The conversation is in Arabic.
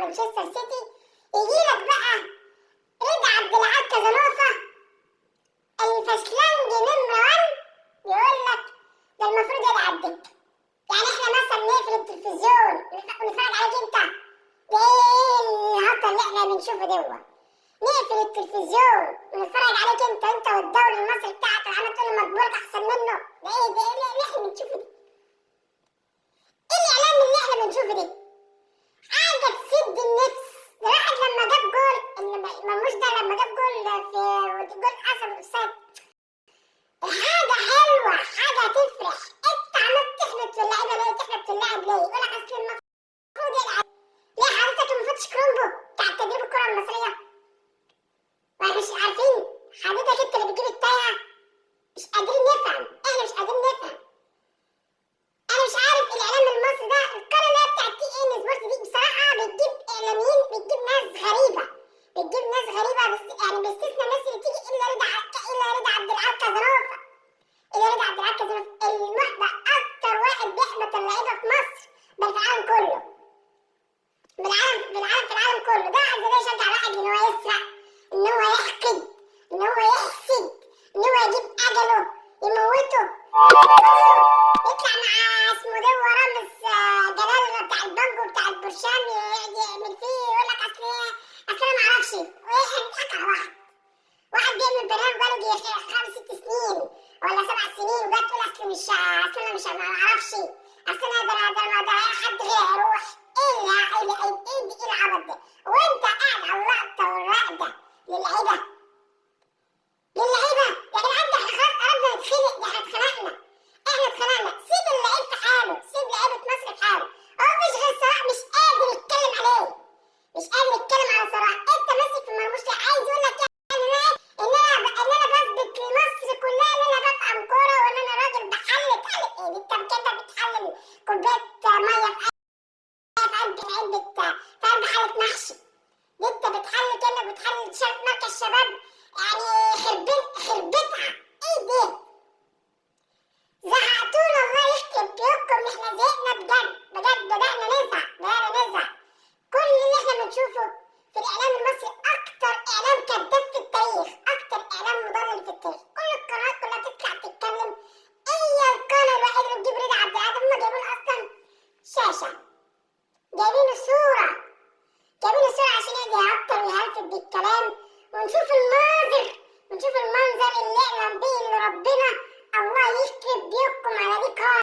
مانشستر سيتي، يجيلك بقى رضا عبد العال كازانوفا الفشلانج نمرة 1 يقول لك ده المفروض يتعدل. يعني احنا مثلا نقفل التلفزيون ونتفرج عليك انت، ده ايه الهطل اللي احنا بنشوفه دوا؟ نقفل التلفزيون ونتفرج عليك انت والدوري المصري بتاعك اللي عمال تقول مجبورك احسن منه، ده ايه اللي احنا بنشوفه ده؟ ايه الاعلام اللي احنا بنشوفه ده؟ حاجه تسد النفس. ده واحد لما جاب جول، مرموش ده لما جاب جول في جول حسب الاوفسايد، حاجه حلوه، حاجه تفرح. انت عمال تحبط في اللعيبه ليه؟ تحبط في اللاعب ليه؟ يقول لك اصل المفروض يلعب. ليه حضرتك المفروض كرومبو بتاع تدريب الكره المصريه؟ ما مش عارفين حضرتك انت اللي بتجيب التايهه؟ مش قادرين نفهم، احنا مش قادرين نفهم. انا مش عارف الاعلام المصري ده، القناه اللي هي بتاعت تي ان سبورت دي بصراحه بتجيب اعلاميين، بتجيب ناس غريبه، بس يعني باستثناء الناس اللي تيجي الا رضا عبد العال كازانوفا. المحبط اكتر واحد بيحبط اللعيبه في مصر، بل في العالم كله. في العالم كله. ده عايز يشجع واحد ان هو يسرق، ان هو يحقد، ان هو يحسد، ان هو يجيب اجله يموته، يطلع مع اسمه ده رامز جلال بتاع البنك بتاع البرشام يعمل فيه، يقول لك اصل انا معرفش. بيضحك على واحد بيعمل برنامج بقاله 5 6 سنين ولا 7 سنين، وجاي تقول اصل انا مش معرفش، اصل انا ده حد هيروح. ايه العبط ده؟ وانت قاعد على اللقطه والرقده للعيبه